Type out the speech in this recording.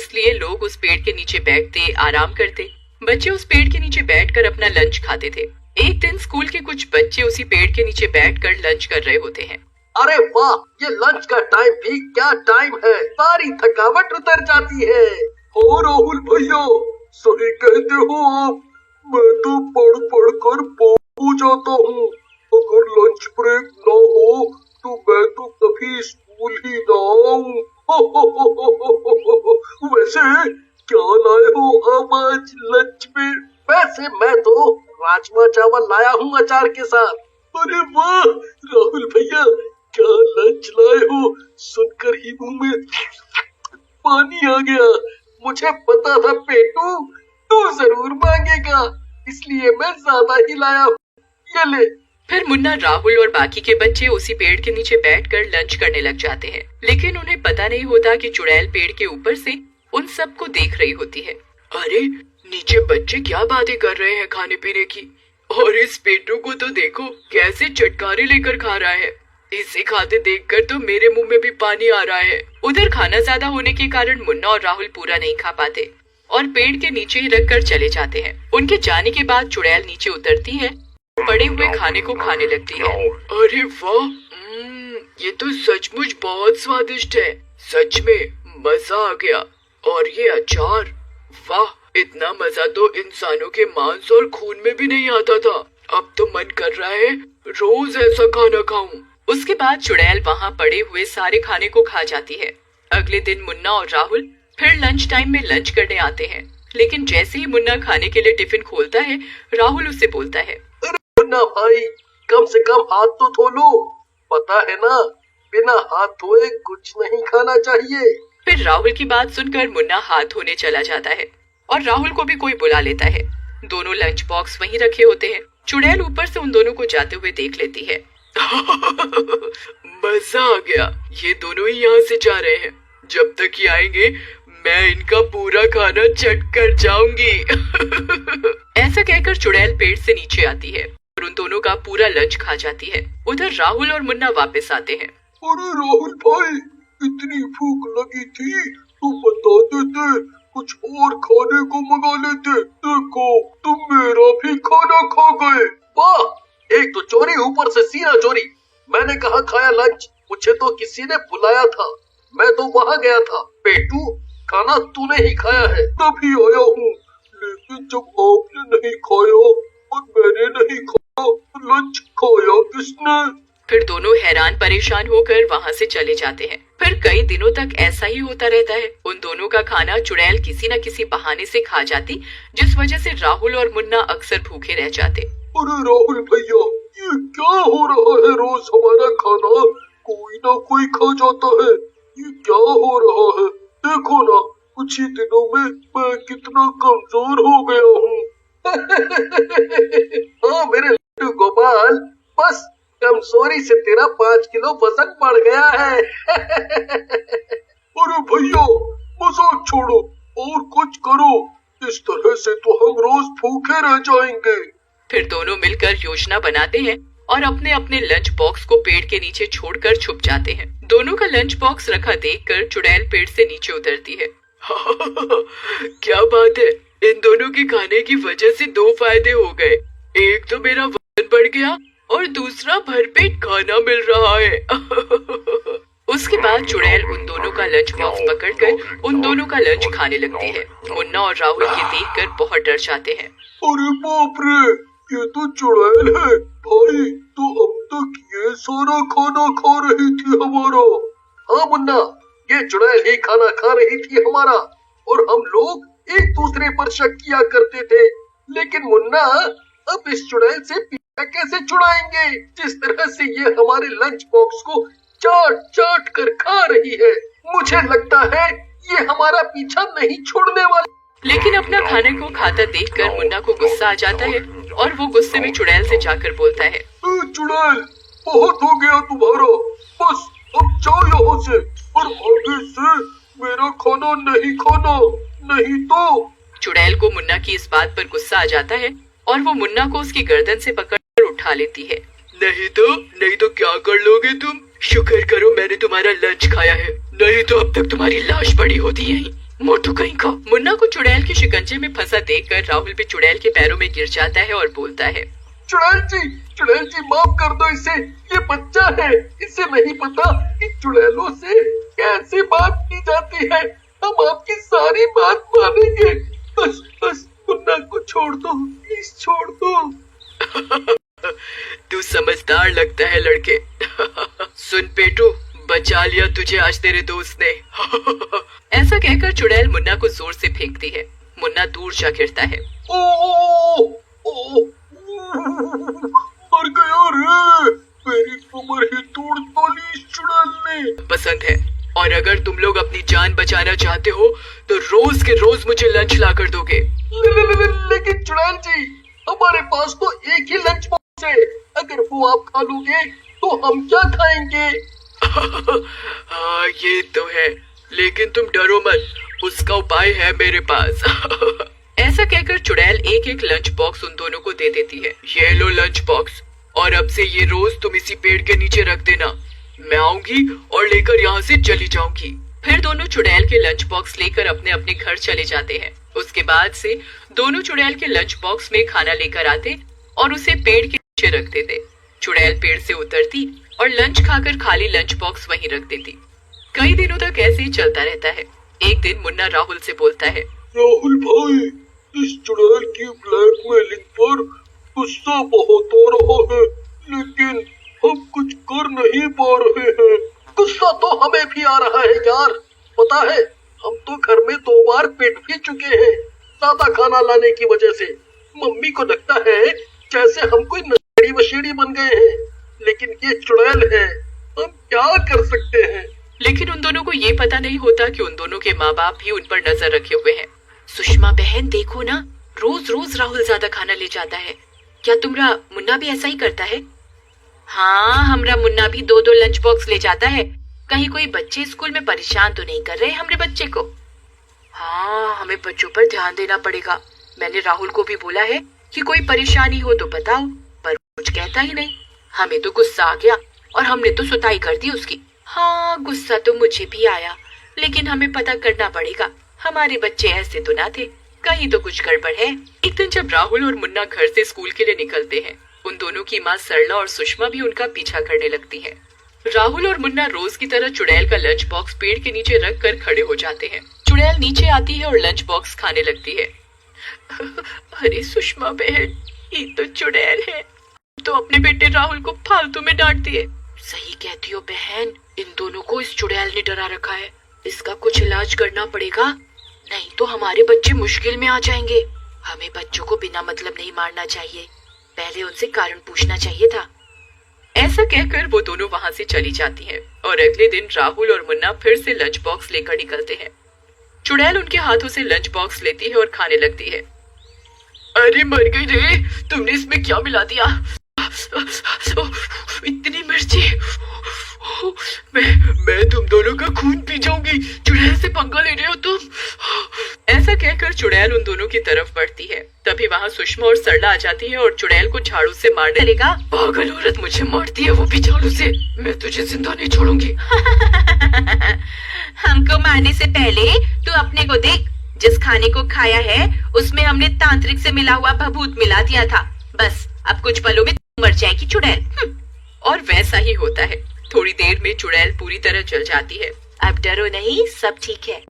इसलिए लोग उस पेड़ के नीचे बैठते, आराम करते। बच्चे उस पेड़ के नीचे बैठकर अपना लंच खाते थे। एक दिन स्कूल के कुछ बच्चे उसी पेड़ के नीचे बैठकर लंच कर रहे होते हैं। अरे वाह, ये लंच का टाइम भी क्या टाइम है, सारी थकावट उतर जाती है। हो राहुल भैया, सही कहते हो आप। मैं तो पढ़ पढ़ कर बोर हो जाता हूँ। अगर लंच ब्रेक ना हो तो मैं तो कभी स्कूल ही ना आऊँ। वैसे क्या लाए हो आप आज लंच में? वैसे मैं तो राजमा चावल लाया हूँ अचार के साथ। अरे वाह राहुल भैया, क्या लंच लाए हो, सुनकर ही मुंह में पानी आ गया। मुझे पता था पेटू तू जरूर मांगेगा, इसलिए मैं ज्यादा ही लाया हूँ। ये ले। फिर मुन्ना, राहुल और बाकी के बच्चे उसी पेड़ के नीचे बैठकर लंच करने लग जाते हैं, लेकिन उन्हें पता नहीं होता कि चुड़ैल पेड़ के ऊपर से उन सबको देख रही होती है। अरे नीचे बच्चे क्या बातें कर रहे हैं खाने पीने की, और इस पेटू को तो देखो कैसे चटकारे लेकर खा रहा है। इसे खाते देखकर तो मेरे मुंह में भी पानी आ रहा है। उधर खाना ज्यादा होने के कारण मुन्ना और राहुल पूरा नहीं खा पाते और पेड़ के नीचे ही रख कर चले जाते हैं। उनके जाने के बाद चुड़ैल नीचे उतरती है, पड़े हुए खाने को खाने लगती है। अरे वाह, ये तो सचमुच बहुत स्वादिष्ट है। सच में मजा आ गया। और ये अचार, वाह, इतना मजा तो इंसानों के मांस और खून में भी नहीं आता था। अब तो मन कर रहा है रोज ऐसा खाना खाऊं। उसके बाद चुड़ैल वहाँ पड़े हुए सारे खाने को खा जाती है। अगले दिन मुन्ना और राहुल फिर लंच टाइम में लंच करने आते हैं, लेकिन जैसे ही मुन्ना खाने के लिए टिफिन खोलता है, राहुल उससे बोलता है, मुन्ना भाई, कम से कम हाथ तो धो लो। पता है ना, बिना हाथ धोए कुछ नहीं खाना चाहिए। फिर राहुल की बात सुनकर मुन्ना हाथ धोने चला जाता है और राहुल को भी कोई बुला लेता है। दोनों लंच बॉक्स वहीं रखे होते हैं। चुड़ैल ऊपर से उन दोनों को जाते हुए देख लेती है। मजा आ गया, ये दोनों ही यहाँ से जा रहे हैं। जब तक ये आएंगे मैं इनका पूरा खाना चट कर जाऊंगी। ऐसा कहकर चुड़ैल पेड़ से नीचे आती है और उन दोनों का पूरा लंच खा जाती है। उधर राहुल और मुन्ना वापस आते हैं। अरे राहुल भाई, इतनी भूख लगी थी तो बता देते, कुछ और खाने को मंगा लेते। देखो तुम मेरा भी खाना खा गए। वाह, एक तो चोरी, ऊपर से सीना चोरी। मैंने कहा खाया लंच, मुझे तो किसी ने बुलाया था, मैं तो वहाँ गया था। पेटू, खाना तूने ही खाया है, तभी आया हूँ। लेकिन जब आपने नहीं खाया और मैंने नहीं खाया, लंच खाया किसने? फिर दोनों हैरान परेशान होकर वहाँ से चले जाते हैं। फिर कई दिनों तक ऐसा ही होता रहता है। उन दोनों का खाना चुड़ैल किसी न किसी बहाने से खा जाती, जिस वजह से राहुल और मुन्ना अक्सर भूखे रह जाते। अरे राहुल भैया, ये क्या हो रहा है? रोज हमारा खाना कोई ना कोई खा जाता है, ये क्या हो रहा है? देखो ना, कुछ ही दिनों में मैं कितना कमजोर हो गया हूँ। हाँ मेरे लड्डू गोपाल, बस कमजोरी से तेरा 5 किलो वजन बढ़ गया है। अरे भैया, मजाक छोड़ो और कुछ करो, इस तरह से तो हम रोज भूखे रह जाएंगे। फिर दोनों मिलकर योजना बनाते हैं और अपने अपने लंच बॉक्स को पेड़ के नीचे छोड़कर छुप जाते हैं। दोनों का लंच बॉक्स रखा देखकर चुड़ैल पेड़ से नीचे उतरती है। क्या बात है, इन दोनों के खाने की वजह से 2 फायदे हो गए। एक तो मेरा वजन बढ़ गया और दूसरा भरपेट खाना मिल रहा है। उसके बाद चुड़ैल उन दोनों का लंच बॉक्स पकड़कर उन दोनों का लंच खाने लगती है। मुन्ना और राहुल ये देखकर बहुत डर जाते हैं। अरे बाप रे, ये तो चुड़ैल है भाई, तो अब तक ये सारा खाना खा रही थी हमारा। हाँ मुन्ना, ये चुड़ैल ही खाना खा रही थी हमारा, और हम लोग एक दूसरे पर शक किया करते थे। लेकिन मुन्ना, अब इस चुड़ैल से पीछा कैसे छुड़ाएंगे? जिस तरह से ये हमारे लंच बॉक्स को चाट चाट कर खा रही है, मुझे लगता है ये हमारा पीछा नहीं छोड़ने वाली। लेकिन अपना खाने को खाता देखकर मुन्ना को गुस्सा आ जाता है और वो गुस्से में चुड़ैल से जाकर बोलता है, चुड़ैल, बहुत हो गया तुम्हारा, बस अब जाओ यहाँ से, और आगे से मेरा खाना नहीं खाना, नहीं तो। चुड़ैल को मुन्ना की इस बात पर गुस्सा आ जाता है और वो मुन्ना को उसकी गर्दन से पकड़कर उठा लेती है। नहीं तो क्या कर लोगे तुम? शुक्र करो मैंने तुम्हारा लंच खाया है, नहीं तो अब तक तुम्हारी लाश पड़ी होती यहीं। मोटू कहीं का। मुन्ना को चुड़ैल के शिकंजे में फंसा देखकर राहुल भी चुड़ैल के पैरों में गिर जाता है और बोलता है, चुड़ैल जी माफ कर दो इसे, ये बच्चा है, इसे नहीं पता कि चुड़ैलों से कैसे बात की जाती है। हम आपकी सारी बात मानेंगे। बस बस मुन्ना को छोड़ दो, प्लीज छोड़ दो। तू समझदार लगता है लड़के। सुन पेटू, बचा लिया तुझे आज तेरे दोस्त ने। ऐसा कहकर चुड़ैल मुन्ना को जोर से फेंकती है। मुन्ना दूर जा गिरता है। ओ, मर गया रे, मेरी कमर ही तोड़ डाली इस चुड़ैल ने। पसंद है, और अगर तुम लोग अपनी जान बचाना चाहते हो तो रोज के रोज मुझे लंच ला कर दोगे। लेकिन चुड़ैल जी, हमारे पास तो एक ही लंच बॉक्स है, अगर वो आप खा लोगे तो हम क्या खाएंगे? हाँ ये तो है, लेकिन तुम डरो मत, उसका उपाय है मेरे पास। ऐसा कहकर चुड़ैल एक एक लंच बॉक्स उन दोनों को दे देती है। ये लो लंच बॉक्स, और अब से ये रोज तुम इसी पेड़ के नीचे रख देना, मैं आऊंगी और लेकर यहाँ से चली जाऊंगी। फिर दोनों चुड़ैल के लंच बॉक्स लेकर अपने अपने घर चले जाते हैं। उसके बाद से दोनों चुड़ैल के लंच बॉक्स में खाना लेकर आते और उसे पेड़ के नीचे रख देते। चुड़ैल पेड़ से उतरती और लंच खाकर खाली लंच बॉक्स वहीं रख देती। कई दिनों तक ऐसे ही चलता रहता है। एक दिन मुन्ना राहुल से बोलता है, राहुल भाई, इस चुड़ैल की ब्लैकमेलिंग पर गुस्सा बहुत आ रहा है, लेकिन हम कुछ कर नहीं पा रहे हैं। गुस्सा तो हमें भी आ रहा है यार, पता है हम तो घर में 2 बार पिट भी चुके हैं ज्यादा खाना लाने की वजह से। मम्मी को लगता है जैसे हम कोई नशेड़ी वशेड़ी बन गए हैं, लेकिन ये चुड़ैल है, हम क्या कर सकते हैं। लेकिन उन दोनों को ये पता नहीं होता कि उन दोनों के माँ बाप भी उन पर नजर रखे हुए हैं। सुषमा बहन देखो ना, रोज रोज राहुल ज्यादा खाना ले जाता है, क्या तुम्हारा मुन्ना भी ऐसा ही करता है? हाँ, हमारा मुन्ना भी 2-2 लंच बॉक्स ले जाता है। कहीं कोई बच्चे स्कूल में परेशान तो नहीं कर रहे हमारे बच्चे को? हाँ, हमें बच्चों पर ध्यान देना पड़ेगा। मैंने राहुल को भी बोला है कि कोई परेशानी हो तो बताओ, पर कुछ कहता ही नहीं। हमें तो गुस्सा आ गया और हमने तो सुताई कर दी उसकी। हाँ, गुस्सा तो मुझे भी आया, लेकिन हमें पता करना पड़ेगा, हमारे बच्चे ऐसे तो ना थे, कहीं तो कुछ गड़बड़ है। एक दिन जब राहुल और मुन्ना घर से स्कूल के लिए निकलते हैं, उन दोनों की माँ सरला और सुषमा भी उनका पीछा करने लगती है। राहुल और मुन्ना रोज की तरह चुड़ैल का लंच बॉक्स पेड़ के नीचे रख कर खड़े हो जाते हैं। चुड़ैल नीचे आती है और लंच बॉक्स खाने लगती है। अरे सुषमा बहन, ये तो चुड़ैल है, तो अपने बेटे राहुल को फालतू में डांटती है। सही कहती हो बहन, इन दोनों को इस चुड़ैल ने डरा रखा है, इसका कुछ इलाज करना पड़ेगा, नहीं तो हमारे बच्चे मुश्किल में आ जाएंगे। हमें बच्चों को बिना मतलब नहीं मारना चाहिए, पहले उनसे कारण पूछना चाहिए था। ऐसा कहकर वो दोनों वहाँ से चली जाती हैं और अगले दिन राहुल और मुन्ना फिर से लंच बॉक्स लेकर निकलते हैं। चुड़ैल उनके हाथों से लंच बॉक्स लेती है और खाने लगती है। अरे मर गई रे, तुमने इसमें क्या मिला दिया? इतनी मिर्ची, मैं तुम दोनों का खून पी जाऊंगी, चुड़ैल से पंगा ले रहे हो तुम। ऐसा कहकर चुड़ैल उन दोनों की तरफ बढ़ती है। तभी वहाँ सुषमा और सरला आ जाती है और चुड़ैल को झाड़ू से मारने लगेगा। पागल औरत, मुझे मारती है वो भी झाड़ू से, मैं तुझे जिंदा नहीं छोड़ूंगी। हमको मारने से पहले तू अपने को देख, जिस खाने को खाया है उसमें हमने तांत्रिक से मिला हुआ भभूत मिला दिया था, बस अब कुछ पलों में मर जाएगी चुड़ैल। और वैसा ही होता है। थोड़ी देर में चुड़ैल पूरी तरह जल जाती है। अब डरो नहीं, सब ठीक है।